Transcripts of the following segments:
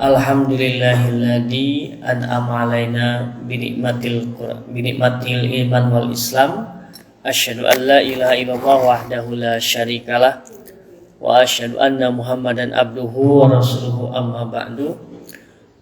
Alhamdulillahilladzi an'ama alaina binikmatil iman wal islam. Asyhadu an la ilaha illallah wahdahu la syarikalah wa asyhadu anna Muhammadan abduhu wa rasuluhu amma ba'du.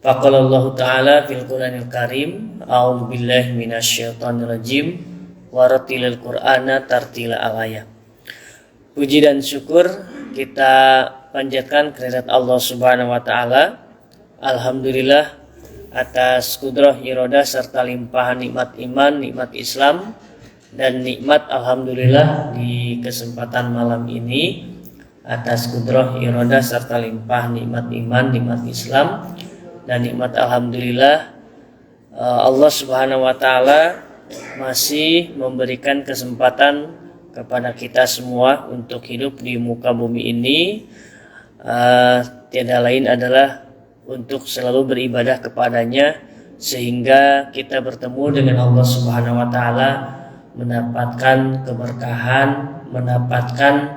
Faqala Allah Ta'ala fil Qur'anil Karim, a'udzu billahi minasyaitonir rajim wa rattilil Qur'ana tartila alaya. Puji dan syukur kita panjatkan kehadirat Allah Subhanahu wa taala. Alhamdulillah atas kudrah irodah serta limpahan nikmat iman, nikmat Islam dan nikmat alhamdulillah di kesempatan malam ini. Atas kudrah irodah serta limpahan nikmat iman, nikmat Islam dan nikmat alhamdulillah, Allah Subhanahu wa taala masih memberikan kesempatan kepada kita semua untuk hidup di muka bumi ini. Tiada lain adalah untuk selalu beribadah kepadanya, sehingga kita bertemu dengan Allah Subhanahu wa taala, mendapatkan keberkahan, mendapatkan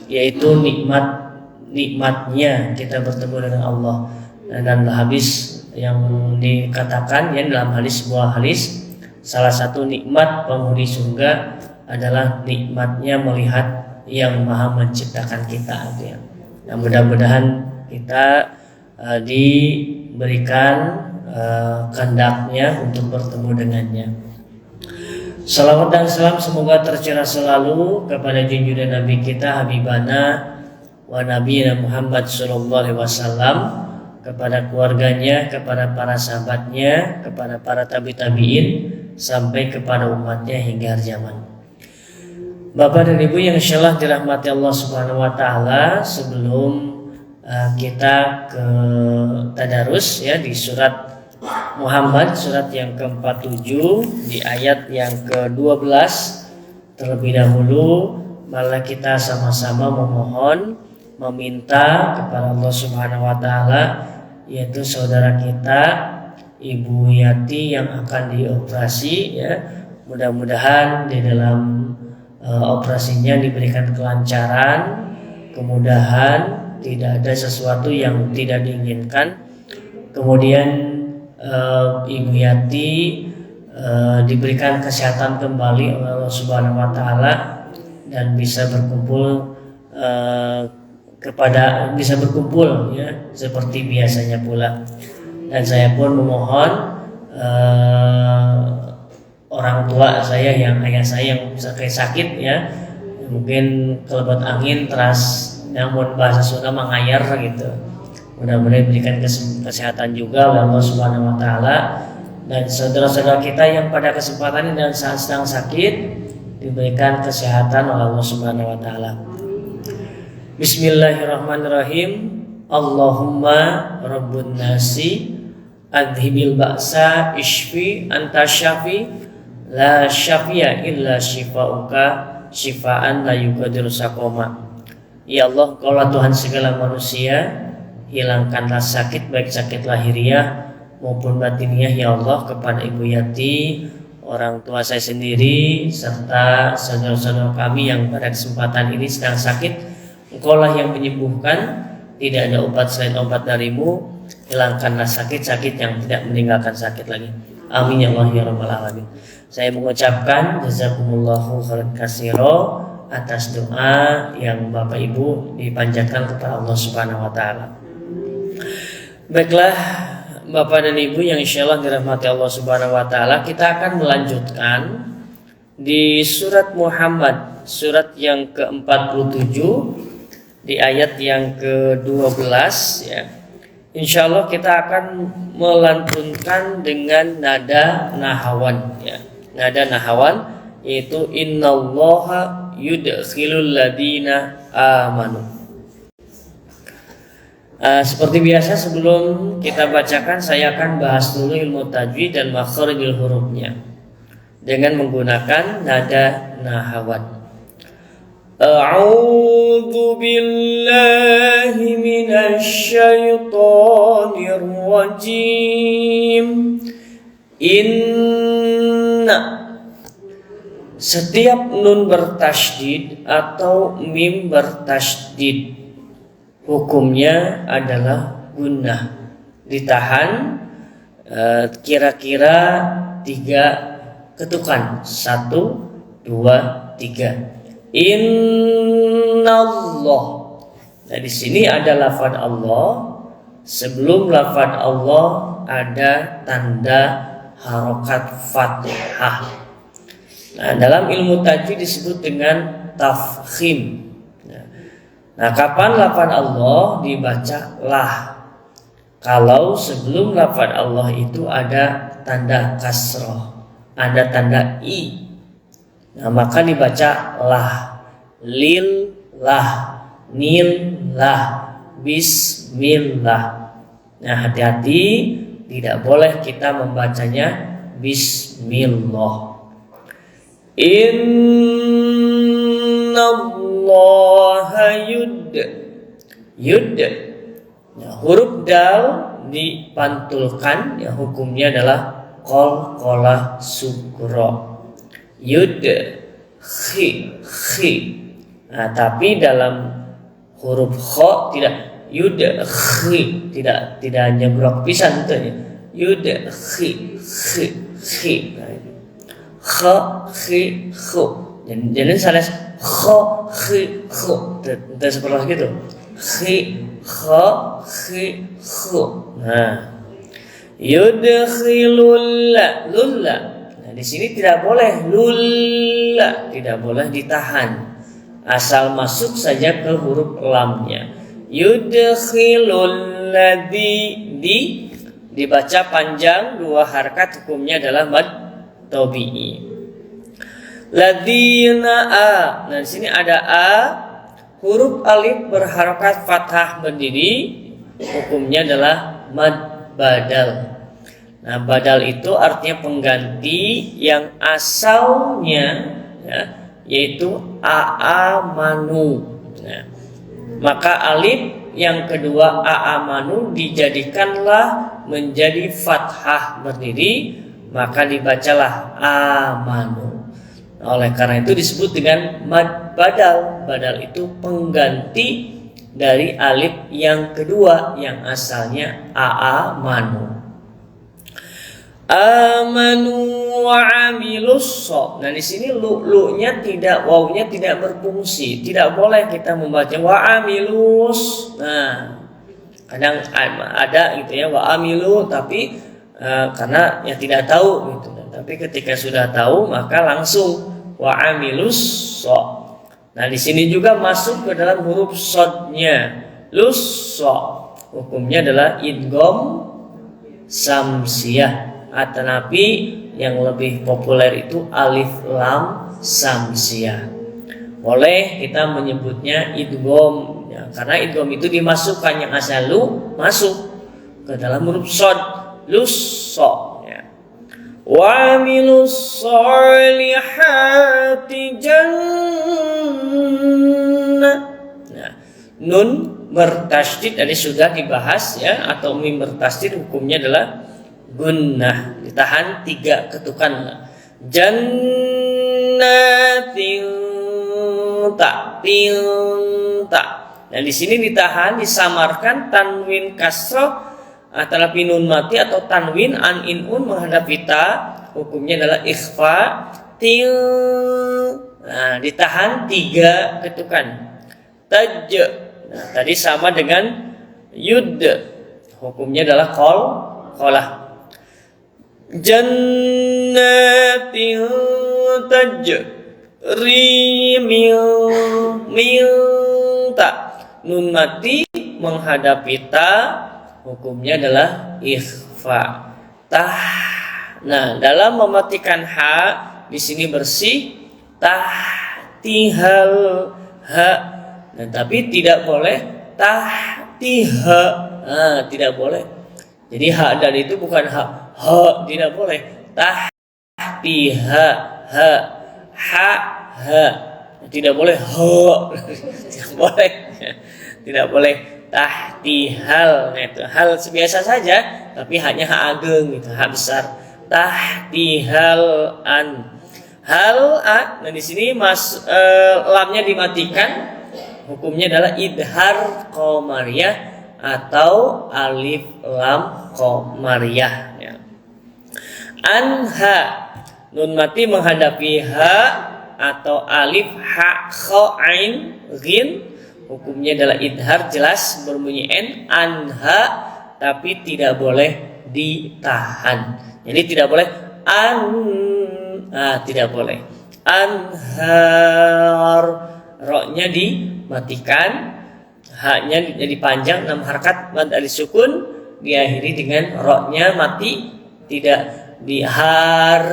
yaitu nikmatnya kita bertemu dengan Allah. Dan hadis yang dikatakan dalam sebuah hadis, salah satu nikmat penghuni surga adalah nikmatnya melihat yang maha menciptakan kita. Nah, mudah-mudahan kita diberikan kehendaknya untuk bertemu dengannya. Salawat dan salam semoga tercurah selalu kepada junjungan Nabi kita Habibana wa Nabiyina Muhammad sallallahu alaihi wasallam, kepada keluarganya, kepada para sahabatnya, kepada para tabi'in sampai kepada umatnya hingga akhir zaman. Bapak dan Ibu yang insyaallah dirahmati Allah Subhanahu wa taala, sebelum kita ke tadarus di surat Muhammad, surat yang ke-47 di ayat yang ke-12, terlebih dahulu malah kita sama-sama meminta kepada Allah Subhanahu wa taala, yaitu saudara kita Ibu Yati yang akan dioperasi, mudah-mudahan di dalam operasinya diberikan kelancaran, kemudahan, tidak ada sesuatu yang tidak diinginkan. Kemudian Ibu Yati diberikan kesehatan kembali oleh Allah Subhanahu wa taala dan bisa berkumpul seperti biasanya pula. Dan saya pun memohon orang tua saya, ayah saya yang sakit mungkin kelebat angin teras, namun bahasa Sunda mengayar gitu. Mudah-mudahan diberikan kesehatan juga oleh Allah Subhanahu wa taala, dan saudara-saudara kita yang pada kesempatan ini dan saat sedang sakit diberikan kesehatan oleh Allah Subhanahu wa taala. Bismillahirrahmanirrahim. Allahumma rabbun nasi adhibil ba'sa ishfi anta syafi la syafiya illa syifauka syifaan la yughadiru saqama. Ya Allah, Kaulah Tuhan segala manusia, hilangkanlah sakit, baik sakit lahiriah maupun batiniah ya Allah, kepada Ibu Yati, orang tua saya sendiri, serta saudara-saudara kami yang pada kesempatan ini sedang sakit. Engkaulah yang menyembuhkan, tidak ada obat selain obat darimu. Hilangkanlah sakit-sakit yang tidak meninggalkan sakit lagi. Amin ya Allah ya rabbal alamin. Saya mengucapkan jazakumullahu khairan katsira atas doa yang Bapak Ibu dipanjatkan kepada Allah Subhanahu wa taala. Baiklah Bapak dan Ibu yang insyaallah dirahmati Allah Subhanahu wa taala, kita akan melanjutkan di surat Muhammad, surat yang ke-47 di ayat yang ke-12 Insyaallah kita akan melantunkan dengan nada nahawan Nada nahawan yaitu innallaha yudkhilul ladina amanu. Seperti biasa sebelum kita bacakan, saya akan bahas dulu ilmu tajwid dan makharijul hurufnya dengan menggunakan nada nahawan. A'udzu billahi minasy syaithanir rajim. Inna, setiap nun bertasydid atau mim bertasydid hukumnya adalah gunnah, ditahan kira-kira 3 ketukan, 1, 2, 3. Innallah. Nah, di sini ada lafaz Allah. Sebelum lafaz Allah ada tanda harokat fathah. Nah, dalam ilmu tajwid disebut dengan tafkhim. Nah, kapan lafaz Allah dibaca lah? Kalau sebelum lafaz Allah itu ada tanda kasroh, ada tanda i. Nah, maka dibaca lah, lil lah, nil lah, bismillah. Nah, hati-hati, tidak boleh kita membacanya bismillah. Innallaha yud. Nah, huruf dal dipantulkan, ya hukumnya adalah qalqalah sugro. Yud, khi. Nah, tapi dalam huruf kha tidak yud, khi, tidak nyebrok pisan tentunya. Yud, khi. Kha, khi, khu. Jadi salah kha, khi, khu. Tidak seperti itu. Khi, kha, khi, khu. Nah, yudkhilul lulla. Di sini tidak boleh lulla, tidak boleh ditahan, asal masuk saja ke huruf lamnya. Yudkhilul ladzi dibaca panjang 2 harakat, hukumnya adalah mad tabi'i. Ladzina a. Nah, di sini ada a, huruf alif berharakat fathah berdiri, hukumnya adalah mad badal. Nah, badal itu artinya pengganti yang asalnya ya, yaitu a'amanu. Nah, maka alif yang kedua a'amanu dijadikanlah menjadi fathah berdiri, maka dibacalah amanu. Nah, oleh karena itu disebut dengan mad badal. Badal itu pengganti dari alif yang kedua yang asalnya a'amanu. Amanu wa amilus so. Nah, di sini lu-nya tidak, wawunya tidak berfungsi. Tidak boleh kita membaca wa amilus. Nah, kadang ada gitu ya wa amilu, tapi karena yang tidak tahu gitu. Tapi ketika sudah tahu maka langsung wa amilus so. Nah, di sini juga masuk ke dalam huruf sodnya. Lus so. Hukumnya adalah idgham samsiyah. Tetapi yang lebih populer itu alif lam samsiyah. Boleh kita menyebutnya idgham ya, karena idgham itu dimasukkan yang asal lu masuk ke dalam huruf shad, lusso ya. Wa amilus solihati jannah. Nah, nun bertasydid tadi sudah dibahas ya, atau mim bertasydid hukumnya adalah gunnah, ditahan 3 ketukan. Jannatin ta. Nah, di sini ditahan, disamarkan tanwin kasroh antara nun mati atau tanwin an inun menghadap ta, hukumnya adalah ikhfa til. Nah, ditahan 3 ketukan. Taj. Nah, tadi sama dengan yud, hukumnya adalah qalah. Jannatin tajri min ta. Nun mati menghadapi ta, hukumnya adalah ikhfa. Tah. Nah, dalam mematikan ha di sini bersih tahtihal ha. Nah, tapi tidak boleh tahtiha. Nah, tidak boleh. Jadi ha dari itu bukan ha, tidak boleh. Tahtiha ha, tidak boleh tidak boleh, tidak boleh tahtihal. Nah, itu hal biasa saja, tapi hanya ha ageng gitu, ha besar. Tahtihal an hal a. Nah, di sini lamnya dimatikan hukumnya adalah idhar qamariyah atau alif lam qamariyah ya. Anha, nun mati menghadapi ha atau alif ha kha ain ghin, hukumnya adalah idhar, jelas berbunyi n. Anha, tapi tidak boleh ditahan. Jadi tidak boleh tidak boleh. Anhar, roknya dimatikan, haknya jadi panjang 6 harakat mad alif sukun, diakhiri dengan roknya mati, tidak dihar,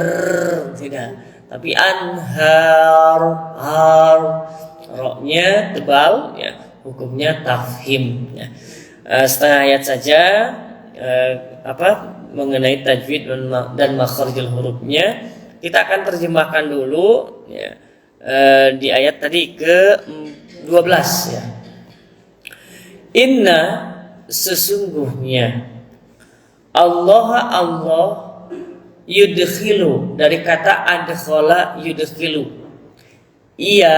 tidak, tapi anhar, har, roknya tebal ya, hukumnya tafhim ya. Setengah ayat saja mengenai tajwid dan makharijul hurufnya. Kita akan terjemahkan dulu ya, di ayat tadi ke-12 ya. Inna, sesungguhnya Allah yudkhilu, dari kata adkhala yudkhilu, ia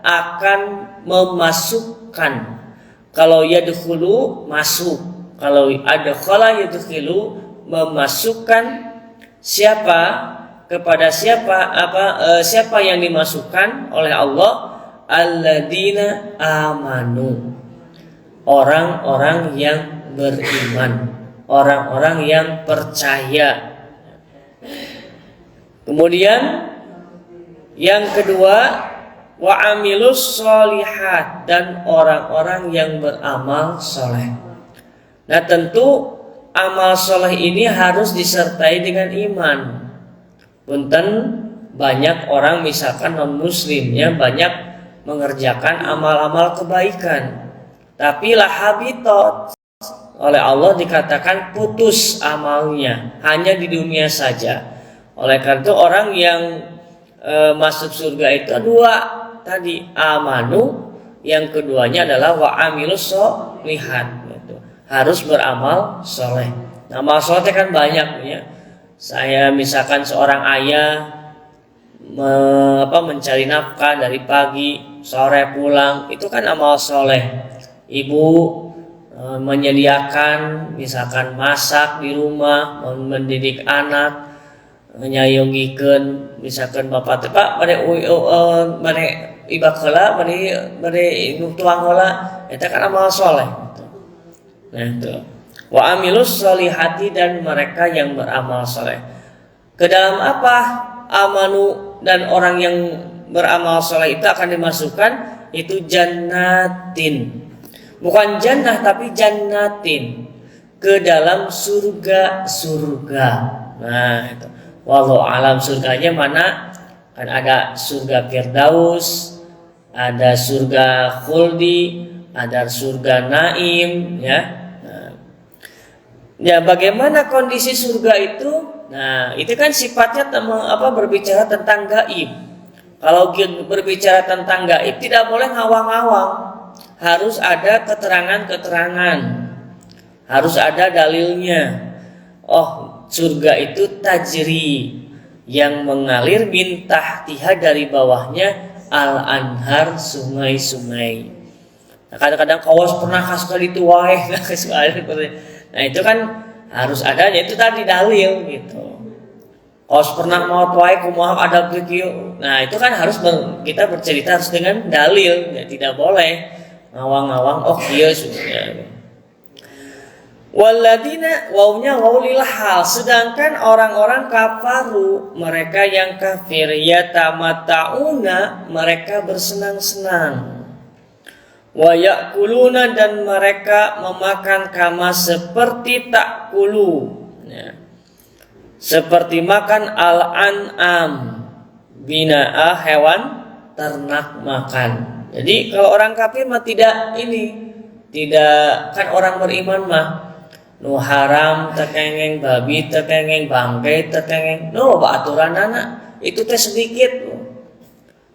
akan memasukkan. Kalau yadkhulu masuk, kalau adkhala yudkhilu memasukkan siapa, kepada siapa, siapa yang dimasukkan oleh Allah, alladzina amanu, orang-orang yang beriman, orang-orang yang percaya. Kemudian yang kedua, wa amilus sholihat, dan orang-orang yang beramal soleh. Nah tentu amal soleh ini harus disertai dengan iman. Punten, banyak orang misalkan non muslim ya, banyak mengerjakan amal-amal kebaikan, tapi lahabitot, oleh Allah dikatakan putus amalnya, hanya di dunia saja. Oleh karena itu orang yang masuk surga itu dua tadi, amanu, yang keduanya adalah wa amilus sholihat, gitu. Harus beramal soleh. Amal soleh kan banyak ya. Saya misalkan seorang ayah mencari nafkah dari pagi sore pulang, itu kan amal soleh. Ibu menyediakan misalkan masak di rumah, mendidik anak, nyayongikeun misalkan bapak tepak bade ibak heula, bade tuang heula, eta kan amal soleh gitu. Nah itu wa amilus solihati, dan mereka yang beramal soleh. Ke dalam apa amanu dan orang yang beramal soleh itu akan dimasukkan, itu jannatin, bukan jannah tapi jannatin, ke dalam surga-surga. Nah itu wallahu alam surganya mana, kan ada surga Firdaus, ada surga khuldi, ada surga naim ya. Ya, bagaimana kondisi surga itu? Nah, itu kan sifatnya berbicara tentang gaib. Kalau berbicara tentang gaib tidak boleh ngawang-ngawang. Harus ada keterangan-keterangan. Harus ada dalilnya. Oh, surga itu tajri, yang mengalir min tahtiha, dari bawahnya al-anhar, sungai-sungai. Nah, kadang-kadang kawas pernah kasih itu wae, nah itu kan harus adanya, itu tadi dalil gitu. Kawas pernah mau wae kumaha ada kieu. Nah itu kan harus kita bercerita harus dengan dalil, ya, tidak boleh ngawang-ngawang oh kieu sudah. Waladina, wawnya wawlil hal, sedangkan orang-orang kafaru, mereka yang kafir, yatamata'una, mereka bersenang-senang. Wa ya'kuluna, dan mereka memakan kama seperti ta'kulu ya. Seperti makan al-an'am, bina'ah, hewan ternak makan. Jadi kalau orang kafir mah tidak kan orang beriman mah nu haram tekengeng babi, tekengeng bangkai, tekengeng aturan anak itu teh sedikit.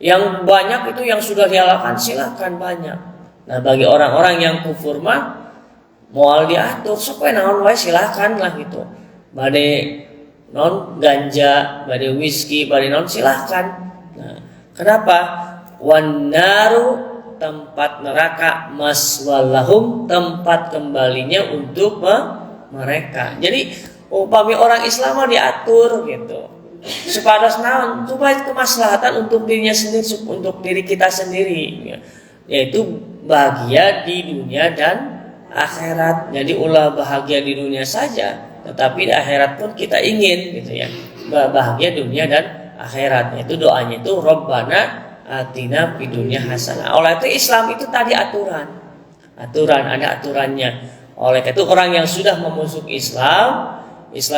Yang banyak itu yang sudah dihalalkan silakan banyak. Nah bagi orang-orang yang kufur mah moal diatur supaya naon wae silakan lah gitu. Bade non ganja, bade whisky, bade non silakan. Nah, kenapa? Wan naru tempat neraka, maswalahum tempat kembalinya untuk mereka. Jadi upami orang Islam diatur gitu. Supados naon? Supaya kemaslahatan untuk dirinya sendiri, untuk diri kita sendiri, yaitu bahagia di dunia dan akhirat. Jadi ulah bahagia di dunia saja, tetapi di akhirat pun kita ingin gitu ya, bahagia dunia dan akhirat. Itu doanya itu Rabbana atina fid dunya hasanah. Oleh itu Islam itu tadi aturan ada aturannya. Oleh itu orang yang sudah memasuk Islam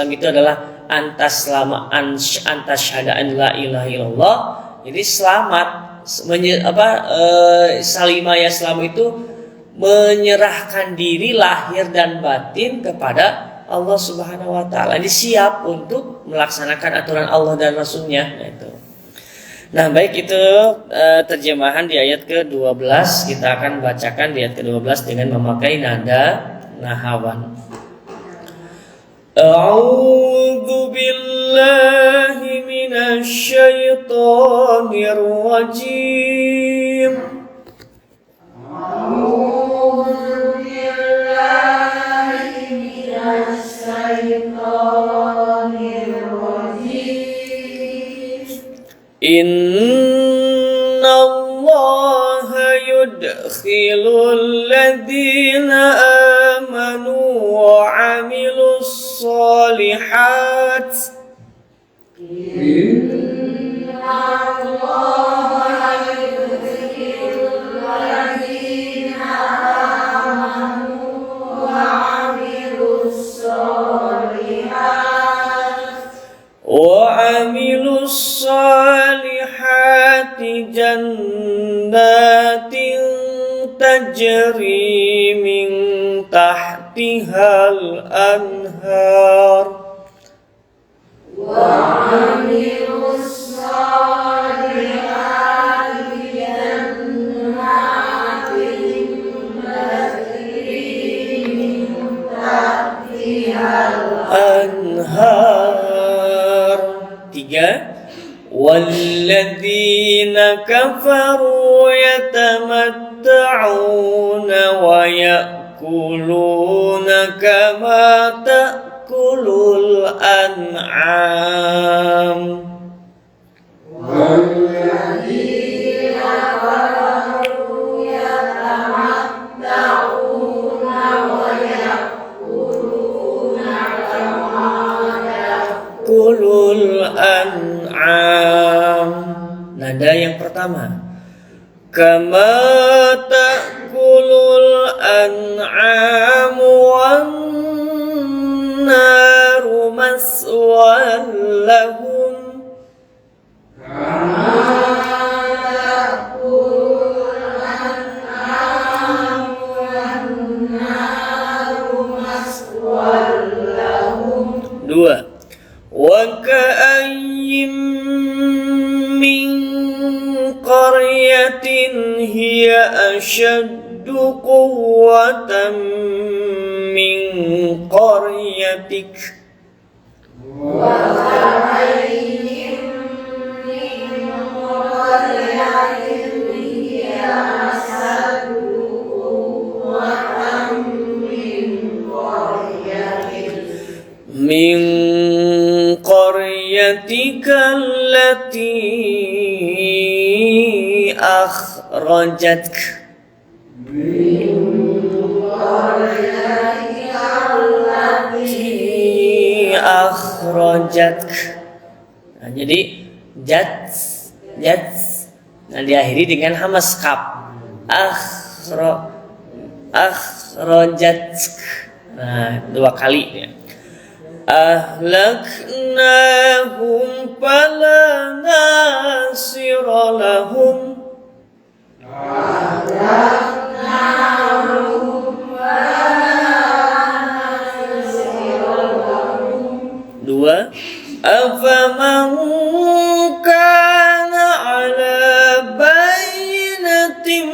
itu adalah antas syahada an la ilaha illallah. Jadi selamat salimah ya Islam itu menyerahkan diri lahir dan batin kepada Allah Subhanahu wa taala. Jadi siap untuk melaksanakan aturan Allah dan Rasulnya itu. Nah, baik itu terjemahan di ayat ke-12. Kita akan bacakan di ayat ke-12 dengan memakai nada nahawan. A'udzu billahi minasy syaithanir rajim. A'udzu billahi minasy syaithanir rajim. Innallaha yudkhilul ladzina amanu wa 'amilus shalihat. Innallaha yudkhilul ladzina amanu wa 'amilus shalihat. Wa'amilus salihati jannatin tajri min tahtihal anhar. Wa'amilus salihati jannatin tajri min tahtihal anhar. Walladzina kafaru yatamatta'una wa ya'kuluna kama ta'kulul an'am. Walladzina kafaru yatamatta'una wa ya'kuluna kama ta'kulul an'am. Nada yang pertama, kama ta'kulul an'amu wan naru maswal lahum. Kama ta'kulul an'amu wan naru maswal lahum. Dua, wa ka'ayyim min qaryatin hiya ashaddu quwwatan min qaryatik. Wa ka'ayyim min qaryatin hiya ashaddu quwwatan min qaryatik. Min qaryatika allati akhrajatka. Min qaryatika allati akhrajatka. Nah, jadi jats nah diakhiri dengan hamas kaf. Akhrajatka. Nah, dua kali ya. Ahlaknahum fala nasira lahum. Ahlaknahum fala nasira lahum. Dua, afaman kana ala bayyinatin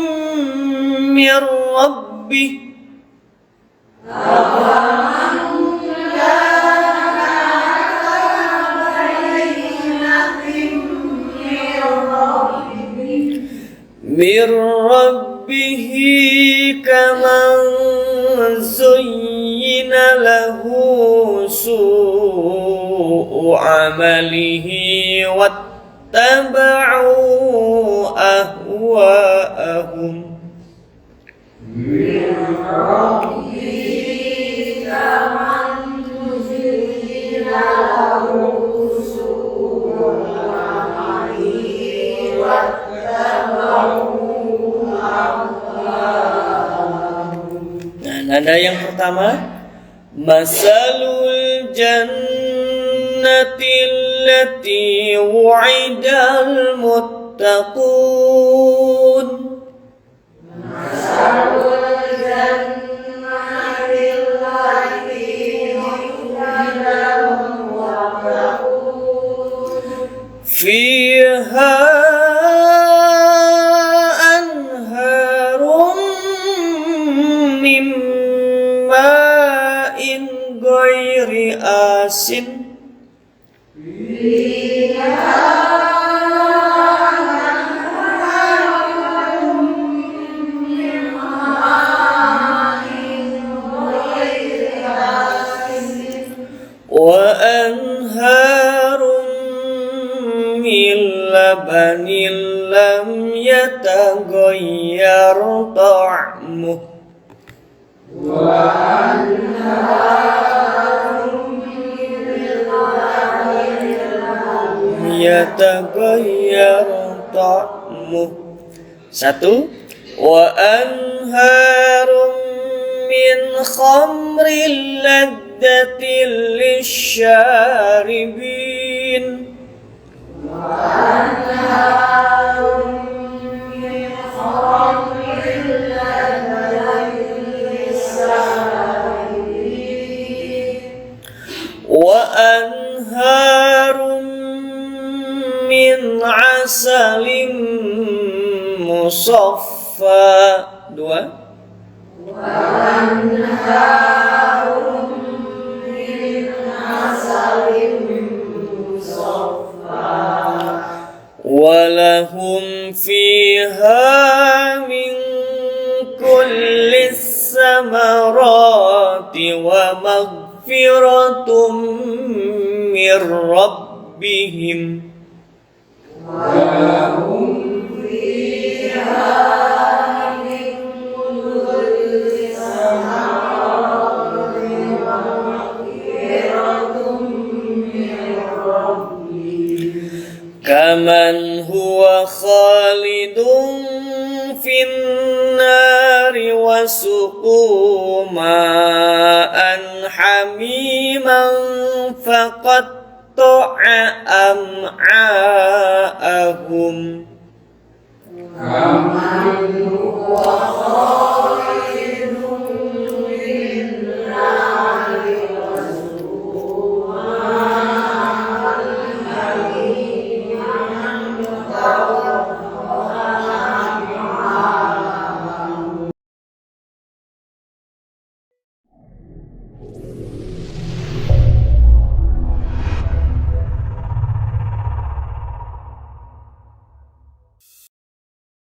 mir rabbih. Mir ربه كمن زين له سوء عمله واتبعوا أهواءهم Nada yang pertama, masalul jannati allati wu'idal muttaqun. Masalul jannati allati wu'idal muttaqun. Fiha asin wa anharun min labanin lam yataghayyar ta'muh wa yataghayyar ta'muh. Satu, wa anharum min khamril ladzatil lisyaribin. Wa anharum min khamril ladzatil lisyaribin. Wa anharum min asalim musaffa. Dua, wa anharum min asalim musaffa wa lahum fiha min kulli samarati wa maghfiratum min rabbihim. Walahum fiha min kulli samarati wa maghfiratum min rabbihim. Kaman huwa khalidun fin nari wa suqu ma'an hamiman faqat am'a'ahum. Kaman huwa